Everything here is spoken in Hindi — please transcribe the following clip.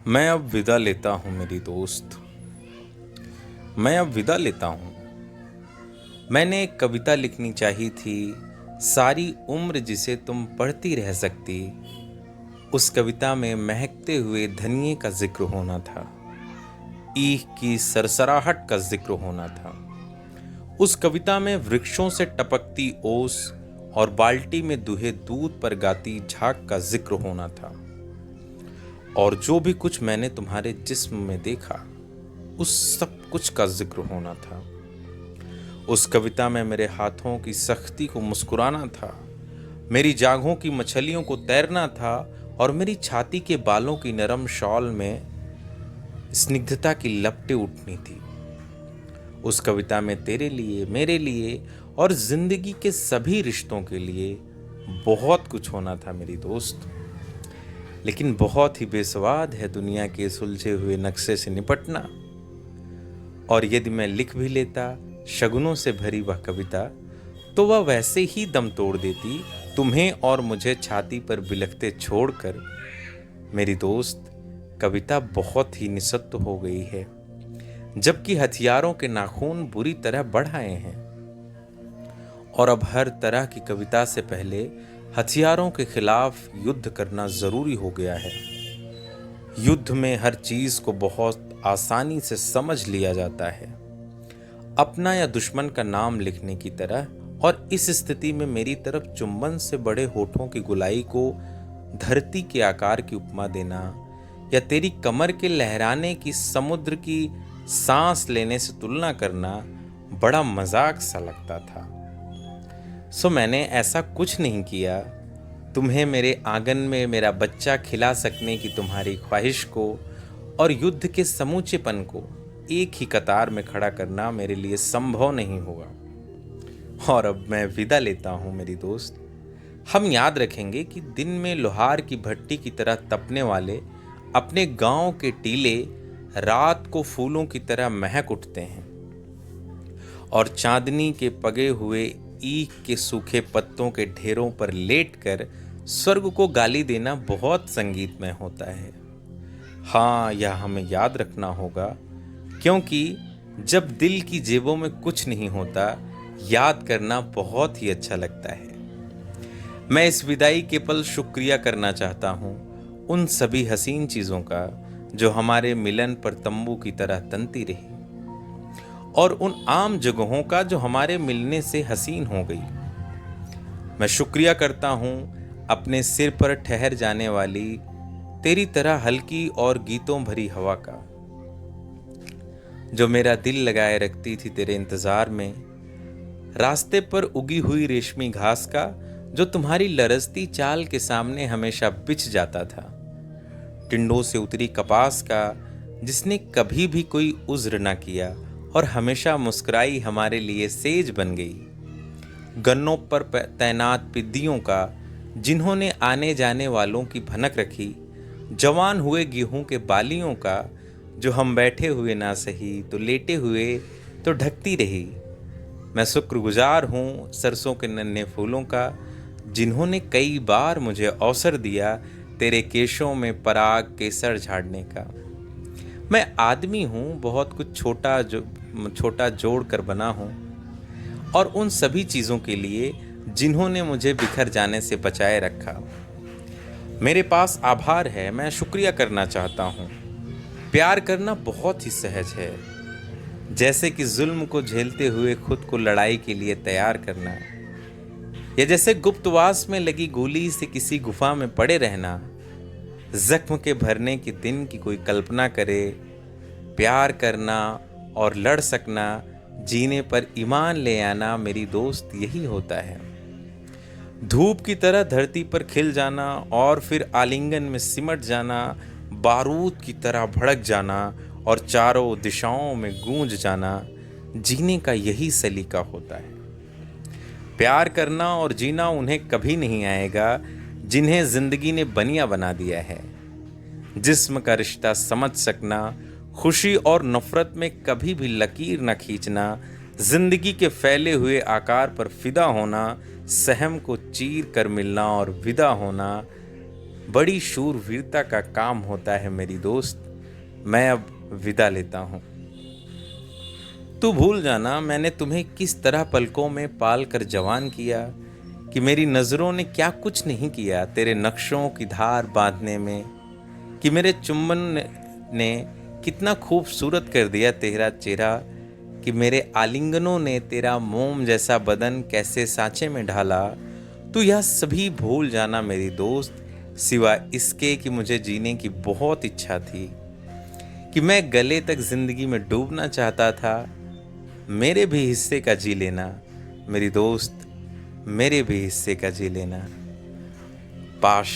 मैं अब विदा लेता हूँ मेरी दोस्त। मैं अब विदा लेता हूँ। मैंने एक कविता लिखनी चाहिए थी, सारी उम्र जिसे तुम पढ़ती रह सकती। उस कविता में महकते हुए धनिये का जिक्र होना था, ईख की सरसराहट का जिक्र होना था। उस कविता में वृक्षों से टपकती ओस और बाल्टी में दुहे दूध पर गाती झाग का जिक्र होना था। और जो भी कुछ मैंने तुम्हारे जिस्म में देखा, उस सब कुछ का जिक्र होना था। उस कविता में मेरे हाथों की सख्ती को मुस्कुराना था, मेरी जांघों की मछलियों को तैरना था और मेरी छाती के बालों की नरम शॉल में स्निग्धता की लपटें उठनी थी। उस कविता में तेरे लिए, मेरे लिए और जिंदगी के सभी रिश्तों के लिए बहुत कुछ होना था मेरी दोस्त। लेकिन बहुत ही बेस्वाद है दुनिया के सुलझे हुए नक्शे से निपटना। और यदि मैं लिख भी लेता शगुनों से भरी वह कविता, तो वह वैसे ही दम तोड़ देती, तुम्हें और मुझे छाती पर बिलखते छोड़कर। मेरी दोस्त, कविता बहुत ही निस्सत्व हो गई है, जबकि हथियारों के नाखून बुरी तरह बढ़ आए हैं। और अब हर तरह की कविता से पहले हथियारों के खिलाफ युद्ध करना जरूरी हो गया है। युद्ध में हर चीज को बहुत आसानी से समझ लिया जाता है, अपना या दुश्मन का नाम लिखने की तरह। और इस स्थिति में मेरी तरफ चुंबन से बड़े होठों की गुलाई को धरती के आकार की उपमा देना, या तेरी कमर के लहराने की समुद्र की सांस लेने से तुलना करना बड़ा मजाक सा लगता था। सो मैंने ऐसा कुछ नहीं किया। तुम्हें मेरे आंगन में मेरा बच्चा खिला सकने की तुम्हारी ख्वाहिश को और युद्ध के समूचेपन को एक ही कतार में खड़ा करना मेरे लिए संभव नहीं होगा। और अब मैं विदा लेता हूँ मेरी दोस्त। हम याद रखेंगे कि दिन में लोहार की भट्टी की तरह तपने वाले अपने गांव के टीले रात को फूलों की तरह महक उठते हैं, और चांदनी के पगे हुए ईख के सूखे पत्तों के ढेरों पर लेटकर स्वर्ग को गाली देना बहुत संगीतमय होता है। हाँ, यह हमें याद रखना होगा, क्योंकि जब दिल की जेबों में कुछ नहीं होता, याद करना बहुत ही अच्छा लगता है। मैं इस विदाई के पल शुक्रिया करना चाहता हूँ उन सभी हसीन चीज़ों का जो हमारे मिलन पर तंबू की तरह तनती रही, और उन आम जगहों का जो हमारे मिलने से हसीन हो गई। मैं शुक्रिया करता हूँ अपने सिर पर ठहर जाने वाली तेरी तरह हल्की और गीतों भरी हवा का, जो मेरा दिल लगाए रखती थी तेरे इंतजार में। रास्ते पर उगी हुई रेशमी घास का, जो तुम्हारी लरजती चाल के सामने हमेशा बिछ जाता था। टिंडों से उतरी कपास का, जिसने कभी भी कोई उज्र न किया और हमेशा मुस्कुराई हमारे लिए सेज बन गई। गन्नों पर तैनात पिद्दियों का, जिन्होंने आने जाने वालों की भनक रखी। जवान हुए गेहूं के बालियों का, जो हम बैठे हुए ना सही तो लेटे हुए तो ढकती रही। मैं शुक्रगुजार हूँ सरसों के नन्हे फूलों का, जिन्होंने कई बार मुझे अवसर दिया तेरे केशों में पराग केसर झाड़ने का। मैं आदमी हूँ, बहुत कुछ छोटा जोड़ कर बना हूँ, और उन सभी चीज़ों के लिए जिन्होंने मुझे बिखर जाने से बचाए रखा। मेरे पास आभार है, मैं शुक्रिया करना चाहता हूँ। प्यार करना बहुत ही सहज है, जैसे कि जुल्म को झेलते हुए खुद को लड़ाई के लिए तैयार करना, या जैसे गुप्तवास में लगी गोली से किसी गुफा में पड़े रहना। जख्म के भरने के दिन की कोई कल्पना करे। प्यार करना और लड़ सकना, जीने पर ईमान ले आना, मेरी दोस्त यही होता है। धूप की तरह धरती पर खिल जाना और फिर आलिंगन में सिमट जाना, बारूद की तरह भड़क जाना और चारों दिशाओं में गूंज जाना, जीने का यही सलीका होता है। प्यार करना और जीना उन्हें कभी नहीं आएगा जिन्हें जिंदगी ने बनिया बना दिया है। जिस्म का रिश्ता समझ सकना, खुशी और नफरत में कभी भी लकीर न खींचना, जिंदगी के फैले हुए आकार पर फिदा होना, सहम को चीर कर मिलना और विदा होना, बड़ी शूरवीरता का काम होता है मेरी दोस्त। मैं अब विदा लेता हूँ। तू भूल जाना मैंने तुम्हें किस तरह पलकों में पाल कर जवान किया, कि मेरी नज़रों ने क्या कुछ नहीं किया तेरे नक्शों की धार बांधने में, कि मेरे चुंबन ने कितना खूबसूरत कर दिया तेरा चेहरा, कि मेरे आलिंगनों ने तेरा मोम जैसा बदन कैसे सांचे में ढाला। तू यह सभी भूल जाना मेरी दोस्त, सिवाय इसके कि मुझे जीने की बहुत इच्छा थी, कि मैं गले तक जिंदगी में डूबना चाहता था। मेरे भी हिस्से का जी लेना मेरी दोस्त, मेरे भी हिस्से का जी लेना। पाश।